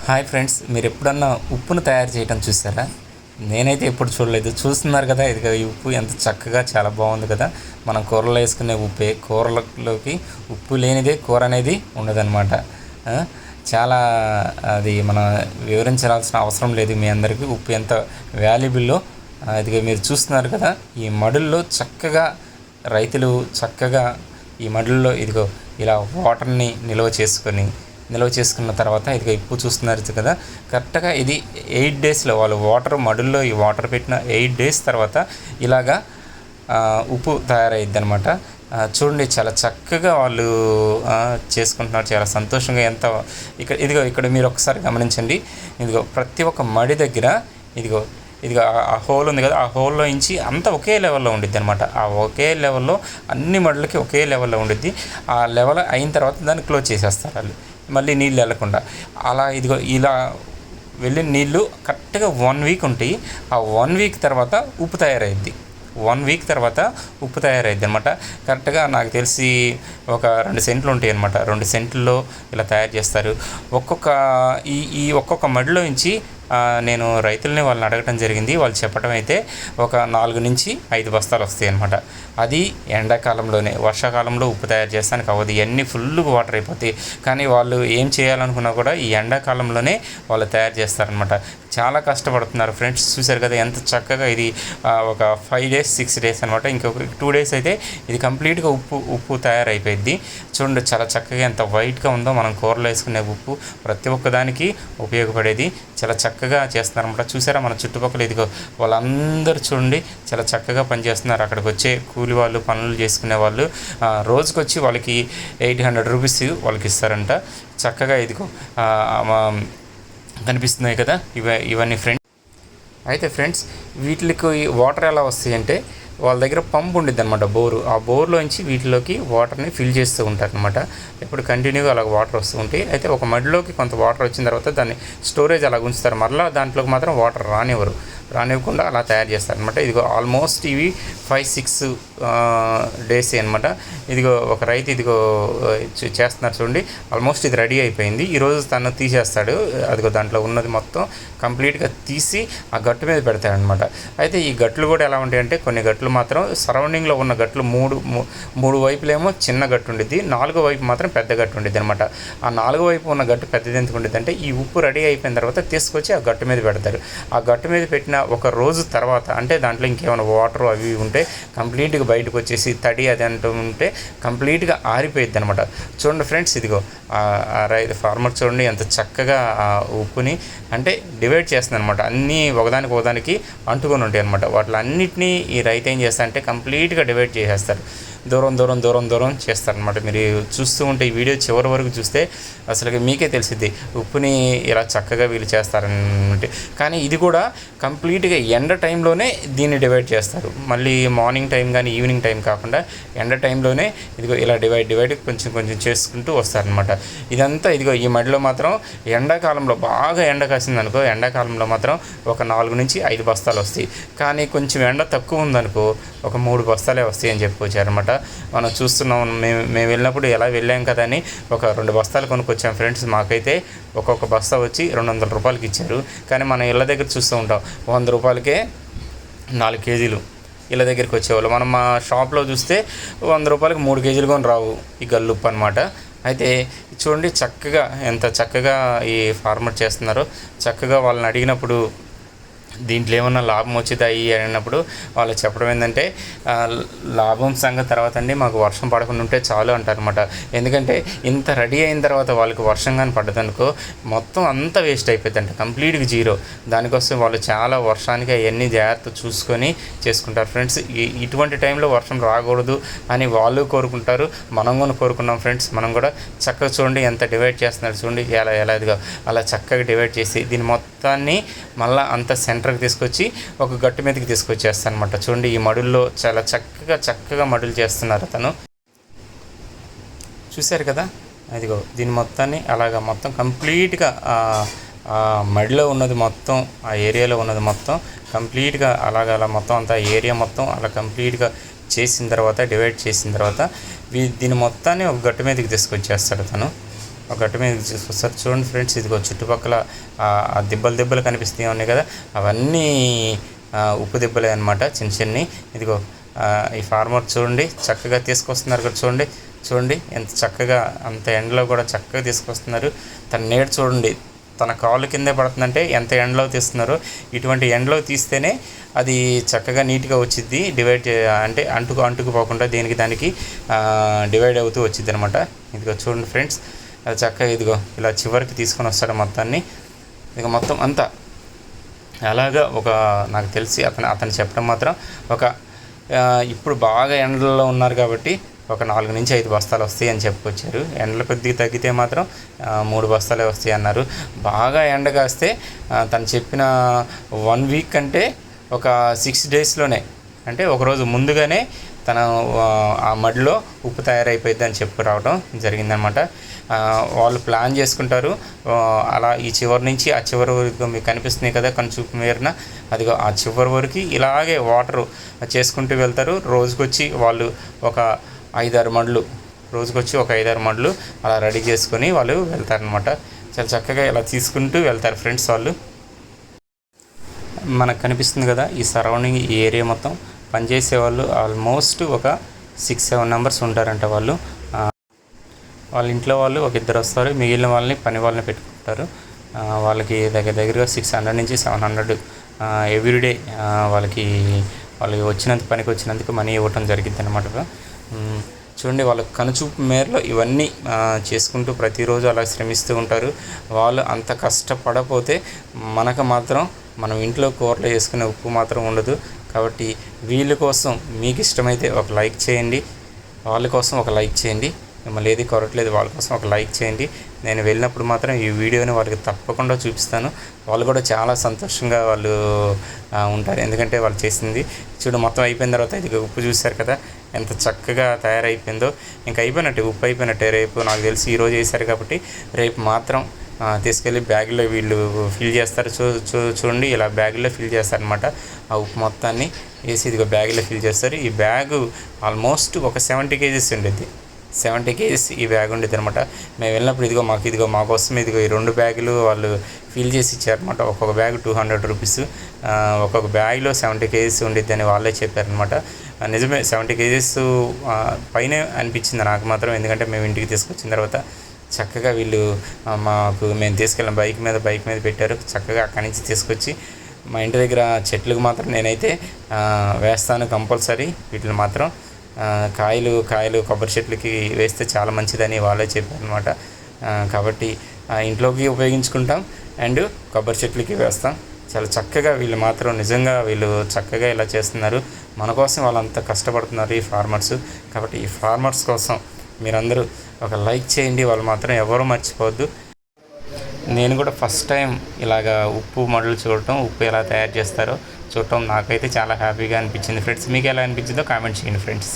Hi friends, మీరు ఎప్పుడన్నా ఉప్పును తయారు చేయడం చూసారా? నేనైతే ఎప్పుడు చూడలేదు. చూస్తున్నారు కదా, ఇది ఈ ఉప్పు ఎంత చక్కగా చాలా బాగుంది కదా. మనం కూరలో వేసుకునే ఉప్పే. కూరలోకి ఉప్పు లేనిదే కూర అనేది ఉండదన్నమాట. చాలా అది మనం వివరించాల్సిన అవసరం లేదు మీ అందరికీ. ఉప్పు ఎంత వాల్యుబుల్లో ఇదిగా మీరు చూస్తున్నారు కదా. ఈ మడుల్లో చక్కగా రైతులు చక్కగా ఈ మడుల్లో ఇదిగో ఇలా వాటర్ని నిల్వ చేసుకున్న తర్వాత ఇదిగో ఉప్పు చూస్తున్నారు కదా. కరెక్ట్గా ఇది 8 డేస్లో వాళ్ళు మడుల్లో ఈ వాటర్ పెట్టిన 8 డేస్ తర్వాత ఇలాగా ఉప్పు తయారైద్ది అనమాట. చూడండి, చాలా చక్కగా వాళ్ళు చేసుకుంటున్నారు, చాలా సంతోషంగా. ఇక్కడ మీరు ఒకసారి గమనించండి. ఇదిగో ప్రతి ఒక్క మడి దగ్గర ఇదిగో ఆ హోల్ ఉంది కదా, ఆ హోల్లో నుంచి అంతా ఒకే లెవెల్లో ఉండిద్ది అనమాట. ఆ ఒకే లెవెల్లో అన్ని మడులకి ఒకే లెవెల్లో ఉండిద్ది. ఆ లెవెల్ అయిన తర్వాత దాన్ని క్లోజ్ చేసేస్తారు వాళ్ళు, మళ్ళీ నీళ్ళు వెళ్ళకుండా. అలా ఇలా వెళ్ళిన నీళ్ళు కరెక్ట్గా 1 వీక్ ఉంటాయి. ఆ 1 వీక్ తర్వాత ఉప్పు తయారైద్ది. 1 వీక్ తర్వాత ఉప్పు తయారైద్ది అనమాట. కరెక్ట్గా నాకు తెలిసి ఒక 2 సెంట్లు ఉంటాయి అనమాట. 2 సెంట్లలో ఇలా తయారు చేస్తారు. ఒక్కొక్క మడిలో నుంచి నేను రైతుల్ని వాళ్ళని అడగటం జరిగింది. వాళ్ళు చెప్పడం అయితే ఒక 4 నుంచి 5 బస్తాలు వస్తాయి అనమాట. అది ఎండాకాలంలోనే. వర్షాకాలంలో ఉప్పు తయారు చేస్తానికి అవ్వదు, ఇవన్నీ ఫుల్గా వాటర్ అయిపోతాయి. కానీ వాళ్ళు ఏం చేయాలనుకున్నా కూడా ఈ ఎండాకాలంలోనే వాళ్ళు తయారు చేస్తారనమాట. చాలా కష్టపడుతున్నారు ఫ్రెండ్స్. చూశారు కదా ఎంత చక్కగా. ఇది ఒక 5 డేస్ 6 డేస్ అనమాట. ఇంకొక 2 డేస్ అయితే ఇది కంప్లీట్గా ఉప్పు తయారైపోయింది. చూడండి చాలా చక్కగా ఎంత వైట్గా ఉందో. మనం కూరలో వేసుకునే ఉప్పు ప్రతి ఒక్కదానికి ఉపయోగపడేది. చాలా చక్కగా చేస్తున్నారనమాట. చూసారా మన చుట్టుపక్కల ఇదిగో వాళ్ళందరూ చూడండి చాలా చక్కగా పనిచేస్తున్నారు. అక్కడికి వచ్చే కూలి వాళ్ళు, పనులు చేసుకునే వాళ్ళు రోజుకొచ్చి వాళ్ళకి 800 రూపీస్ వాళ్ళకి ఇస్తారంట. చక్కగా ఇదిగో కనిపిస్తున్నాయి కదా ఇవన్నీ ఫ్రెండ్స్. అయితే ఫ్రెండ్స్, వీటికి వాటర్ ఎలా వస్తాయి అంటే వాళ్ళ దగ్గర పంపు ఉండిద్ది అనమాట, బోరు. ఆ బోర్లోంచి వీటిలోకి వాటర్ని ఫిల్ చేస్తూ ఉంటారనమాట. ఇప్పుడు కంటిన్యూగా అలా వాటర్ వస్తూ ఉంటాయి. అయితే ఒక మడిలోకి కొంత వాటర్ వచ్చిన తర్వాత దాన్ని స్టోరేజ్ అలా ఉంచుతారు. మరలా దాంట్లోకి మాత్రం వాటర్ రానివ్వకుండా అలా తయారు చేస్తారనమాట. ఇదిగో ఆల్మోస్ట్ ఇవి 5-6 డేస్ అనమాట. ఇదిగో ఒక రైతు చేస్తున్నారు చూడండి. ఆల్మోస్ట్ ఇది రెడీ అయిపోయింది. ఈరోజు తను తీసేస్తాడు. అదిగో దాంట్లో ఉన్నది మొత్తం కంప్లీట్గా తీసి ఆ గట్టు మీద పెడతాడనమాట. అయితే ఈ గట్లు కూడా ఎలా ఉంటాయంటే, కొన్ని గట్లు మాత్రం సరౌండింగ్లో ఉన్న గట్లు మూడు వైపులేమో చిన్న గట్టు ఉండిద్ది, 4వ వైపు మాత్రం పెద్ద గట్టు ఉండిద్ది అనమాట. ఆ 4వ వైపు ఉన్న గట్టు పెద్దది ఎందుకు ఉండిద్ది అంటే, ఈ ఉప్పు రెడీ అయిపోయిన తర్వాత తీసుకొచ్చి ఆ గట్టు మీద పెడతారు. ఆ గట్టు మీద పెట్టిన ఒక రోజు తర్వాత, అంటే దాంట్లో ఇంకేమైనా వాటర్ అవి ఉంటే కంప్లీట్గా బయటకు వచ్చేసి తడి అది అంటూ ఉంటే కంప్లీట్గా ఆరిపోయిద్ది అనమాట. చూడండి ఫ్రెండ్స్, ఇదిగో రైతు ఫార్మర్ చూడండి ఎంత చక్కగా ఉప్పుని అంటే డివైడ్ చేస్తుంది అనమాట. అన్నీ ఒకదానికి అంటుకొని ఉంటాయి అనమాట. వాటిలన్నింటినీ ఈ రైతు ఏం చేస్తా అంటే కంప్లీట్గా డివైడ్ చేసేస్తారు. దూరం చేస్తారనమాట. మీరు చూస్తూ ఉంటే ఈ వీడియో చివరి వరకు చూస్తే అసలు మీకే తెలిసిద్ది ఉప్పుని ఇలా చక్కగా వీళ్ళు చేస్తారన్నట్టు. కానీ ఇది కూడా కంప్లీట్గా ఎండ టైంలోనే దీన్ని డివైడ్ చేస్తారు. మళ్ళీ మార్నింగ్ టైం కానీ ఈవినింగ్ టైం కాకుండా ఎండ టైంలోనే ఇలా డివైడ్ కొంచెం చేసుకుంటూ వస్తారనమాట. ఇదంతా ఈ మడిలో మాత్రం ఎండాకాలంలో బాగా ఎండ కాసిందనుకో, ఎండాకాలంలో మాత్రం ఒక 4 నుంచి 5 బస్తాలు వస్తాయి. కానీ కొంచెం ఎండ తక్కువ ఉందనుకో ఒక 3 బస్తాలే వస్తాయి అని చెప్పుకొచ్చారనమాట. మనం చూస్తున్నాం. మేము వెళ్ళినప్పుడు ఎలా వెళ్ళాం కదా అని ఒక 2 బస్తాలు కొనుక్కొచ్చాం ఫ్రెండ్స్. మాకైతే ఒక్కొక్క బస్తా వచ్చి 200 రూపాయలకి ఇచ్చారు. కానీ మనం ఇళ్ళ దగ్గర చూస్తూ ఉంటాం 100 రూపాయలకే 4 కేజీలు ఇళ్ళ దగ్గరికి వచ్చేవాళ్ళు. మనం మా షాప్లో చూస్తే 100 రూపాయలకి 3 కేజీలు కొని రావు ఈ గల్లుప్పు అనమాట. అయితే చూడండి చక్కగా ఎంత చక్కగా ఈ ఫార్మర్ చేస్తున్నారో. చక్కగా వాళ్ళని అడిగినప్పుడు దీంట్లో ఏమన్నా లాభం వచ్చిందాయి అన్నప్పుడు వాళ్ళు చెప్పడం ఏంటంటే, లాభం సంగతి తర్వాత అండి, మాకు వర్షం పడకుండా ఉంటే చాలు అంటారనమాట. ఎందుకంటే ఇంత రెడీ అయిన తర్వాత వాళ్ళకి వర్షం కానీ పడ్డదనుకో మొత్తం అంతా వేస్ట్ అయిపోతుందంట, కంప్లీట్గా జీరో. దానికోసం వాళ్ళు చాలా వర్షానికి అవన్నీ జాగ్రత్త చూసుకొని చేసుకుంటారు ఫ్రెండ్స్. ఇటువంటి టైంలో వర్షం రాకూడదు అని వాళ్ళు కోరుకుంటారు, మనం కూడా కోరుకున్నాం ఫ్రెండ్స్. మనం కూడా చక్కగా చూడండి ఎంత డివైడ్ చేస్తున్నారు చూడండి. ఎలా ఇదిగా అలా చక్కగా డివైడ్ చేసి దీని మొత్తాన్ని మళ్ళీ అంత సెంటర్కి తీసుకొచ్చి ఒక గట్టు మీదకి తీసుకొచ్చేస్తాను అనమాట. చూడండి ఈ మడుల్లో చాలా చక్కగా మడులు చేస్తున్నారు అతను. చూశారు కదా, అదిగో దీని మొత్తాన్ని అలాగా మొత్తం కంప్లీట్గా మడిలో ఉన్నది మొత్తం, ఆ ఏరియాలో ఉన్నది మొత్తం కంప్లీట్గా అలా మొత్తం అంతా ఏరియా మొత్తం అలా కంప్లీట్గా చేసిన తర్వాత, డివైడ్ చేసిన తర్వాత దీని మొత్తాన్ని ఒక గట్టు మీదకి తీసుకొచ్చేస్తాడు తను. ఒక గట్టు మీద చూస్తారు చూడండి ఫ్రెండ్స్. ఇదిగో చుట్టుపక్కల ఆ దెబ్బలు కనిపిస్తూ ఉన్నాయి కదా, అవన్నీ ఉప్పు దెబ్బలే అనమాట, చిన్న చిన్నవి. ఇదిగో ఈ ఫార్మర్ చూడండి చక్కగా తీసుకొస్తున్నారు కదా, చూడండి ఎంత చక్కగా, అంత ఎండలో కూడా చక్కగా తీసుకొస్తున్నారు. తన నీడ చూడండి, తన కాలు కిందే పడుతుందంటే ఎంత ఎండలో తీస్తున్నారు. ఇటువంటి ఎండలో తీస్తేనే అది చక్కగా నీట్గా వచ్చిద్ది, డివైడ్ అంటే అంటుకుపోకుండా దేనికి దానికి డివైడ్ అవుతూ వచ్చింది అనమాట. ఇదిగో చూడండి ఫ్రెండ్స్, అది చక్కగా ఇదిగో ఇలా చివరికి తీసుకొని వస్తాడు మొత్తాన్ని. ఇక మొత్తం అంతా అలాగా నాకు తెలిసి అతను చెప్పడం మాత్రం ఇప్పుడు బాగా ఎండల్లో ఉన్నారు కాబట్టి ఒక 4 నుంచి 5 బస్తాలు వస్తాయి అని చెప్పుకొచ్చారు. ఎండలు కొద్దిగా తగ్గితే మాత్రం 3 బస్తాలే వస్తాయి అన్నారు. బాగా ఎండ కాస్తే తను చెప్పిన 1 వీక్ అంటే ఒక 6 డేస్లోనే, అంటే ఒకరోజు ముందుగానే తన ఆ మడిలో ఉప్పు తయారైపోయింది అని చెప్పి రావడం జరిగిందనమాట. వాళ్ళు ప్లాన్ చేసుకుంటారు అలా ఈ చివరి నుంచి ఆ చివరి వరకు మీకు కనిపిస్తున్నాయి కదా కనుచూపు మేరన, అదిగో ఆ చివరి వరకు ఇలాగే వాటరు చేసుకుంటూ వెళ్తారు. రోజుకొచ్చి వాళ్ళు ఒక 5-6 మడులు, రోజుకొచ్చి ఒక 5-6 మడులు అలా రెడీ చేసుకొని వాళ్ళు వెళ్తారనమాట. చాలా చక్కగా ఇలా తీసుకుంటూ వెళ్తారు ఫ్రెండ్స్ వాళ్ళు. మనకు కనిపిస్తుంది కదా ఈ సరౌండింగ్, ఈ ఏరియా మొత్తం పనిచేసే వాళ్ళు ఆల్మోస్ట్ ఒక 6-7 మెంబర్స్ ఉంటారంట. వాళ్ళ ఇంట్లో వాళ్ళు ఒక 2 వస్తారు, మిగిలిన వాళ్ళని పని వాళ్ళని పెట్టుకుంటారు. వాళ్ళకి దగ్గరగా 600 నుంచి 700 ఎవ్రీడే వాళ్ళకి పనికి వచ్చినందుకు మనీ ఇవ్వటం జరిగింది అనమాట. చూడండి, వాళ్ళ కనుచూపు మేరలో ఇవన్నీ చేసుకుంటూ ప్రతిరోజు అలా శ్రమిస్తూ ఉంటారు. వాళ్ళు అంత కష్టపడపోతే మనకు మాత్రం మనం ఇంట్లో కూరలో చేసుకునే ఉప్పు మాత్రం ఉండదు. కాబట్టి వీళ్ళ కోసం మీకు ఇష్టమైతే ఒక లైక్ చేయండి, వాళ్ళ కోసం ఒక లైక్ చేయండి. మిమ్మల్ని ఏది కొరట్లేదు, వాళ్ళ కోసం ఒక లైక్ చేయండి. నేను వెళ్ళినప్పుడు మాత్రం ఈ వీడియోని వాళ్ళకి తప్పకుండా చూపిస్తాను. వాళ్ళు కూడా చాలా సంతోషంగా వాళ్ళు ఉంటారు, ఎందుకంటే వాళ్ళు చేసింది చూడు మొత్తం అయిపోయిన తర్వాత ఇది ఉప్పు చూశారు కదా ఎంత చక్కగా తయారైపోయిందో. ఇంకా అయిపోయినట్టే, ఉప్పు అయిపోయినట్టే. రేపు నాకు తెలిసి ఈరోజు వేశారు కాబట్టి రేపు మాత్రం తీసుకెళ్ళి బ్యాగులో వీళ్ళు ఫిల్ చేస్తారు. చూడండి ఇలా బ్యాగులో ఫిల్ చేస్తారనమాట. ఆ ఉప్పు మొత్తాన్ని వేసి ఇదిగో బ్యాగులో ఫిల్ చేస్తారు. ఈ బ్యాగు ఆల్మోస్ట్ ఒక 70 కేజీస్ ఉండేది, 70 కేజీస్ ఈ బ్యాగ్ ఉండేది అనమాట. మేము వెళ్ళినప్పుడు ఇదిగో మా కోసం ఈ 2 బ్యాగులు వాళ్ళు ఫిల్ చేసి ఇచ్చారనమాట. ఒక్కొక్క బ్యాగ్ 200 రూపీస్, ఒక్కొక్క బ్యాగ్లో 70 కేజీస్ ఉండిద్ది అని వాళ్ళే చెప్పారనమాట. నిజమే, 70 కేజీస్ పైనే అనిపించింది నాకు మాత్రం, ఎందుకంటే మేము ఇంటికి తీసుకొచ్చిన తర్వాత చక్కగా వీళ్ళు మేము తీసుకెళ్ళిన బైక్ మీద పెట్టారు. చక్కగా అక్కడి నుంచి తీసుకొచ్చి మా ఇంటి దగ్గర చెట్లకు మాత్రం నేనైతే వేస్తాను కంపల్సరీ. వీటిని మాత్రం కాయలు కొబ్బరి చెట్లకి వేస్తే చాలా మంచిదని వాళ్ళే చెప్పారనమాట. కాబట్టి ఇంట్లోకి ఉపయోగించుకుంటాం అండ్ కొబ్బరి చెట్లకి వేస్తాం. చాలా చక్కగా వీళ్ళు మాత్రం నిజంగా వీళ్ళు చక్కగా ఇలా చేస్తున్నారు. మన కోసం వాళ్ళంతా కష్టపడుతున్నారు ఈ ఫార్మర్స్. కాబట్టి ఈ ఫార్మర్స్ కోసం మీరందరూ ఒక లైక్ చేయండి, వాళ్ళు మాత్రం ఎవరూ మర్చిపోవద్దు. నేను కూడా ఫస్ట్ టైం ఇలాగా ఉప్పు మడులు చూడటం, ఉప్పు ఎలా తయారు చేస్తారో చూడటం నాకైతే చాలా హ్యాపీగా అనిపించింది ఫ్రెండ్స్. మీకు ఎలా అనిపించిందో కామెంట్ చేయండి ఫ్రెండ్స్.